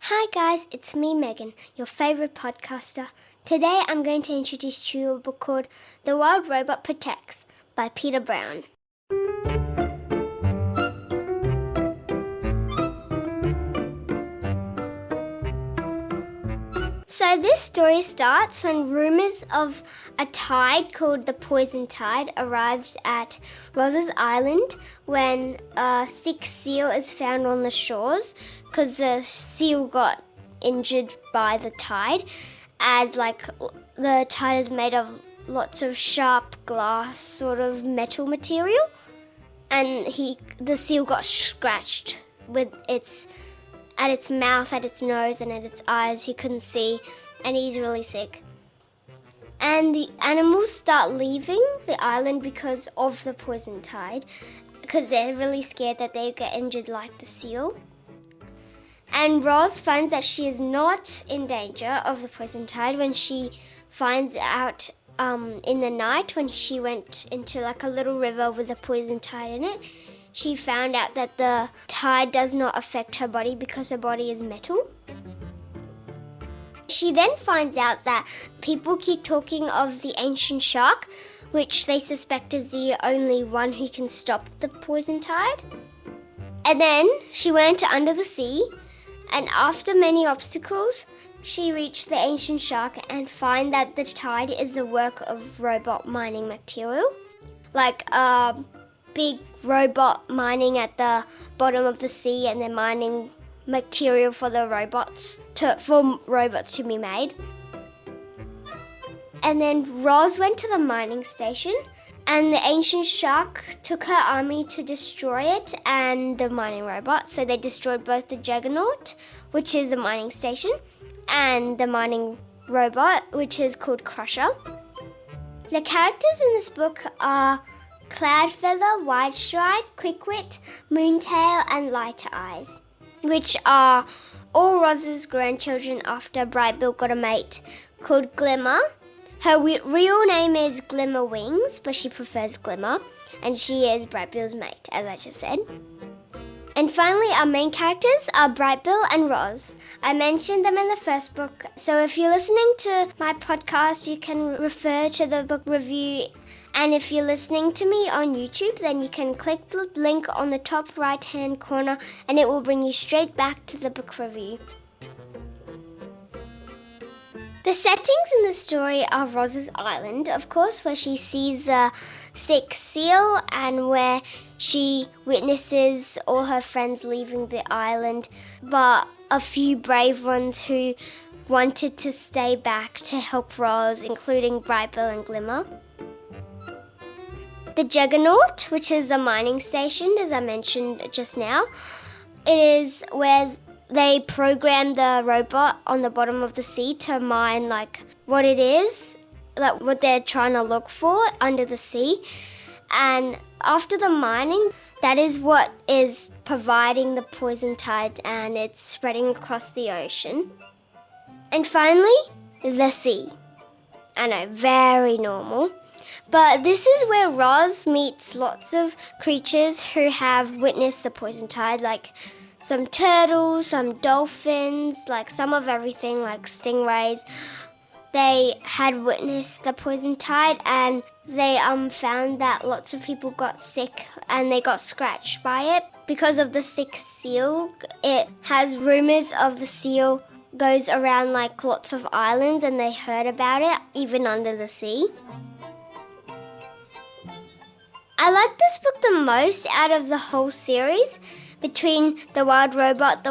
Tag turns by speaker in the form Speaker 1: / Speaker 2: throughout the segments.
Speaker 1: Hi guys, it's me Megan, your favourite podcaster. Today I'm going to introduce to you a book called The Wild Robot Protects by Peter Brown. So this story starts when rumours of a tide called the Poison Tide arrives at Roz's Island when a sick seal is found on the shores because the seal got injured by the tide, as the tide is made of lots of sharp glass sort of metal material, and the seal got scratched with at its mouth, at its nose, and at its eyes. He couldn't see, and he's really sick. And the animals start leaving the island because of the poison tide, because they're really scared that they get injured like the seal. And Roz finds that she is not in danger of the poison tide when she finds out in the night when she went into a little river with a poison tide in it. She found out that the tide does not affect her body because her body is metal. She then finds out that people keep talking of the ancient shark, which they suspect is the only one who can stop the poison tide. And then she went under the sea, and after many obstacles, she reached the ancient shark and find that the tide is the work of robot mining material, like big robot mining at the bottom of the sea, and they're mining material for the robots to be made. And then Roz went to the mining station, and the ancient shark took her army to destroy it and the mining robot. So they destroyed both the Juggernaut, which is a mining station, and the mining robot, which is called Crusher. The characters in this book are Cloudfeather, Whitestride, Quickwit, Moontail, and Lighter Eyes, which are all Roz's grandchildren after Brightbill got a mate called Glimmer. Her real name is Glimmer Wings, but she prefers Glimmer, and she is Brightbill's mate, as I just said. And finally, our main characters are Brightbill and Roz. I mentioned them in the first book, so if you're listening to my podcast, you can refer to the book review. And if you're listening to me on YouTube, then you can click the link on the top right-hand corner, and it will bring you straight back to the book review. The settings in the story are Roz's Island, of course, where she sees the sick seal and where she witnesses all her friends leaving the island, but a few brave ones who wanted to stay back to help Roz, including Brightbill and Glimmer. The Juggernaut, which is a mining station, as I mentioned just now, it is where they program the robot on the bottom of the sea to mine what it is, what they're trying to look for under the sea. And after the mining, that is what is providing the poison tide, and it's spreading across the ocean. And finally, the sea. I know, very normal. But this is where Roz meets lots of creatures who have witnessed the poison tide, like some turtles, some dolphins, some of everything, like stingrays. They had witnessed the poison tide, and they found that lots of people got sick and they got scratched by it because of the sick seal. It has rumours of the seal goes around lots of islands, and they heard about it even under the sea. I like this book the most out of the whole series, between The Wild Robot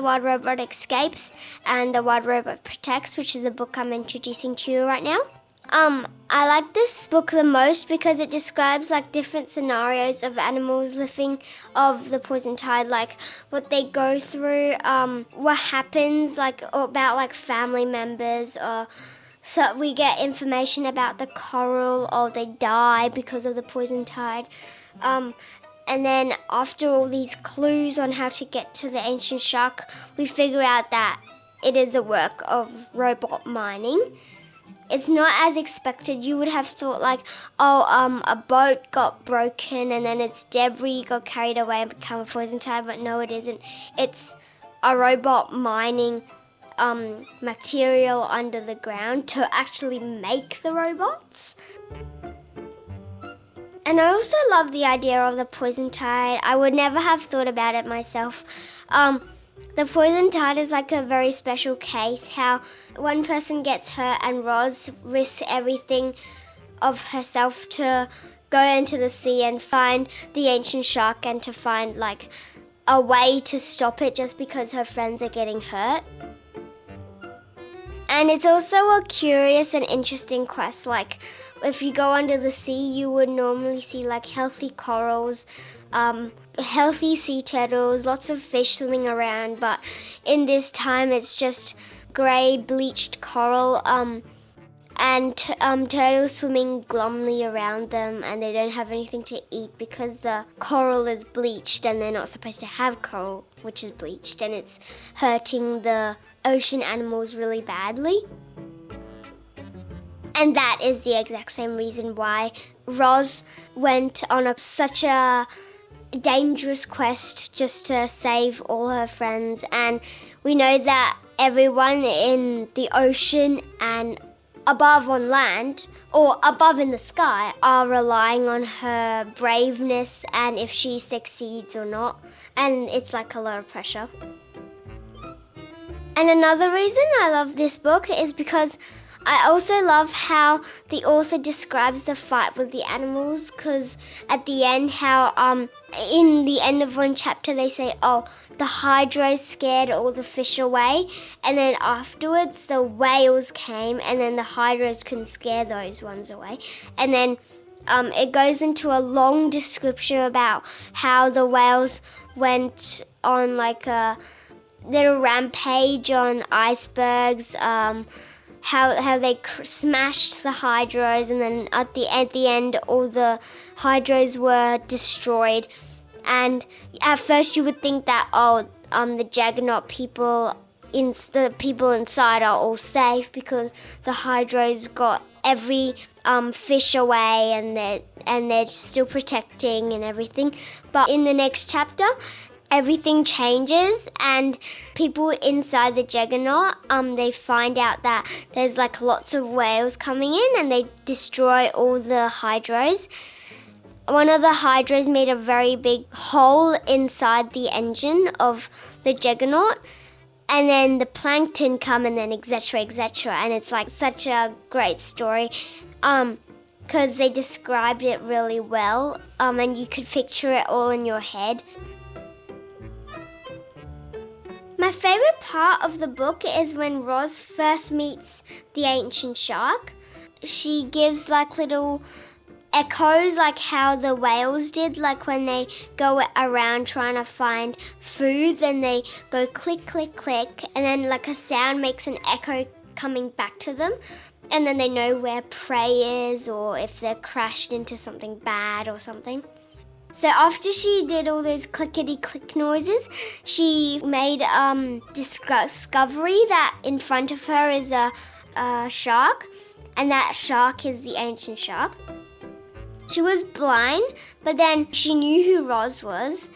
Speaker 1: Escapes, and The Wild Robot Protects, which is the book I'm introducing to you right now. I like this book the most because it describes different scenarios of animals living of the poison tide, what they go through, what happens, about family members, or so we get information about the coral, or they die because of the poison tide. And then after all these clues on how to get to the ancient shark, we figure out that it is a work of robot mining. It's not as expected. You would have thought a boat got broken and then its debris got carried away and become a poison tide, but no, it isn't. It's a robot mining material under the ground to actually make the robots. And I also love the idea of the poison tide. I would never have thought about it myself. The poison tide is like a very special case, how one person gets hurt and Roz risks everything of herself to go into the sea and find the ancient shark and to find like a way to stop it just because her friends are getting hurt. And it's also a curious and interesting quest. Like, if you go under the sea, you would normally see like healthy corals, healthy sea turtles, lots of fish swimming around. But in this time, it's just grey bleached coral and turtles swimming glumly around them, and they don't have anything to eat because the coral is bleached and they're not supposed to have coral which is bleached, and it's hurting the ocean animals really badly. And that is the exact same reason why Roz went on such a dangerous quest just to save all her friends. And we know that everyone in the ocean and above on land, or above in the sky, are relying on her braveness and if she succeeds or not. And it's like a lot of pressure. And another reason I love this book is because I also love how the author describes the fight with the animals, because at the end, how in the end of one chapter they say, the hydras scared all the fish away, and then afterwards the whales came, and then the hydras couldn't scare those ones away. And then it goes into a long description about how the whales went on like a little rampage on icebergs, how they smashed the hydros, and then at the end all the hydros were destroyed. And at first you would think that the Juggernaut people, the people inside are all safe because the hydros got every fish away, and they're still protecting and everything. But in the next chapter, everything changes, and people inside the Juggernaut, they find out that there's like lots of whales coming in, and they destroy all the hydros. One of the hydros made a very big hole inside the engine of the Juggernaut, and then the plankton come, and then etc. And it's like such a great story, because they described it really well, and you could picture it all in your head. My favourite part of the book is when Roz first meets the ancient shark. She gives like little echoes, like how the whales did, like when they go around trying to find food, then they go click, click, click, and then like a sound makes an echo coming back to them, and then they know where prey is, or if they're crashed into something bad or something. So after she did all those clickety-click noises, she made discovery that in front of her is a shark, and that shark is the ancient shark. She was blind, but then she knew who Roz was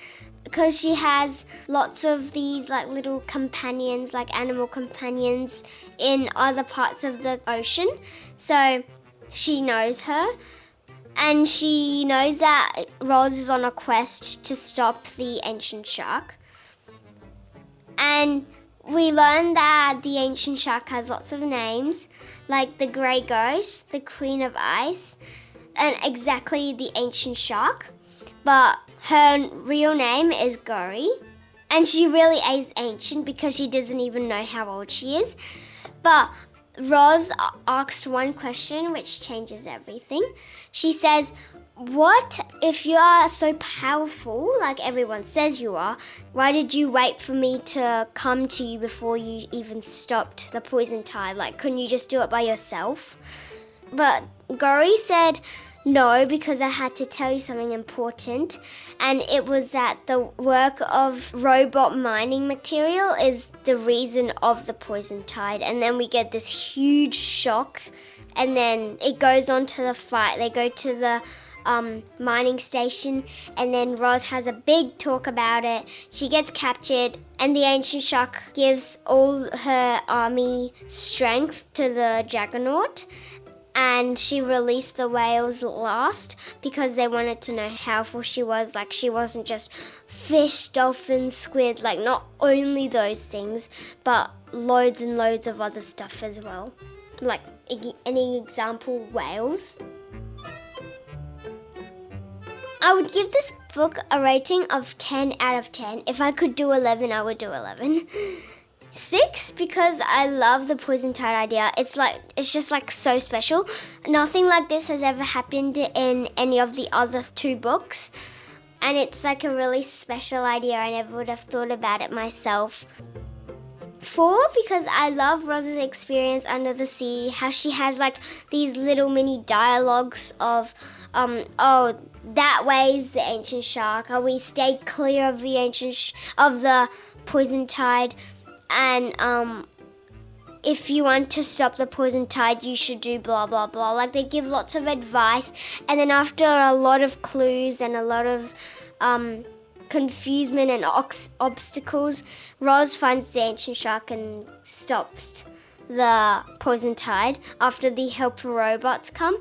Speaker 1: because she has lots of these like little companions, like animal companions in other parts of the ocean. So she knows her. And she knows that Roz is on a quest to stop the ancient shark. And we learn that the ancient shark has lots of names, like the Grey Ghost, the Queen of Ice, and exactly the ancient shark. But her real name is Gory. And she really is ancient because she doesn't even know how old she is. But Roz asked one question which changes everything. She says, what if you are so powerful, like everyone says you are, why did you wait for me to come to you before you even stopped the poison tide? Like, couldn't you just do it by yourself? But Gory said, no, because I had to tell you something important, and it was that the work of robot mining material is the reason of the poison tide. And then we get this huge shock, and then it goes on to the fight. They go to the mining station, and then Roz has a big talk about it. She gets captured, and the Ancient Shark gives all her army strength to the Juggernaut, and she released the whales last because they wanted to know how full she was. Like, she wasn't just fish, dolphin, squid, like not only those things, but loads and loads of other stuff as well. Like, any example, whales. I would give this book a rating of 10 out of 10. If I could do 11, I would do 11. 6 because I love the poison tide idea. It's just like so special. Nothing like this has ever happened in any of the other 2 books. And it's like a really special idea. I never would have thought about it myself. 4 because I love Roz's experience under the sea, how she has like these little mini dialogues of that way is the ancient shark, or we stay clear of the of the poison tide, and if you want to stop the poison tide you should do blah blah blah. Like, they give lots of advice, and then after a lot of clues and a lot of confusement and obstacles, Roz finds the ancient shark and stops the poison tide after the helper robots come.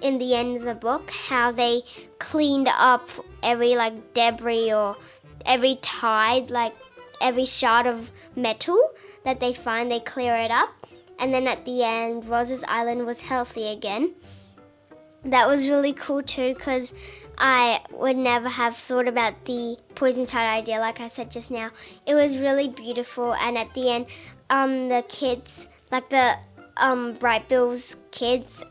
Speaker 1: In the end of the book, how they cleaned up every like debris or every tide, like every shard of metal that they find, they clear it up, and then at the end Roz's Island was healthy again. That was really cool too, because I would never have thought about the poison tide idea, like I said just now. It was really beautiful, and at the end, the kids, like the Brightbill's kids,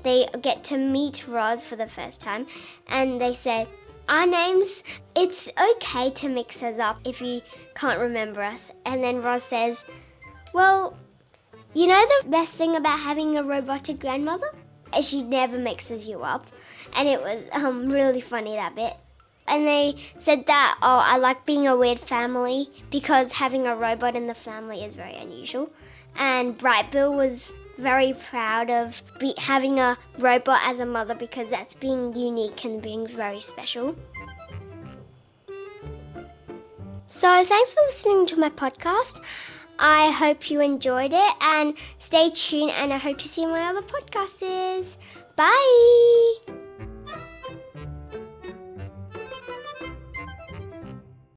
Speaker 1: they get to meet Roz for the first time, and they said, our names, it's okay to mix us up if you can't remember us. And then Roz says, well, you know the best thing about having a robotic grandmother? She never mixes you up. And it was really funny, that bit. And they said that, I like being a weird family because having a robot in the family is very unusual. And Brightbill was very proud of having a robot as a mother because that's being unique and being very special. So thanks for listening to my podcast. I hope you enjoyed it, and stay tuned, and I hope to see my other podcasters. Bye!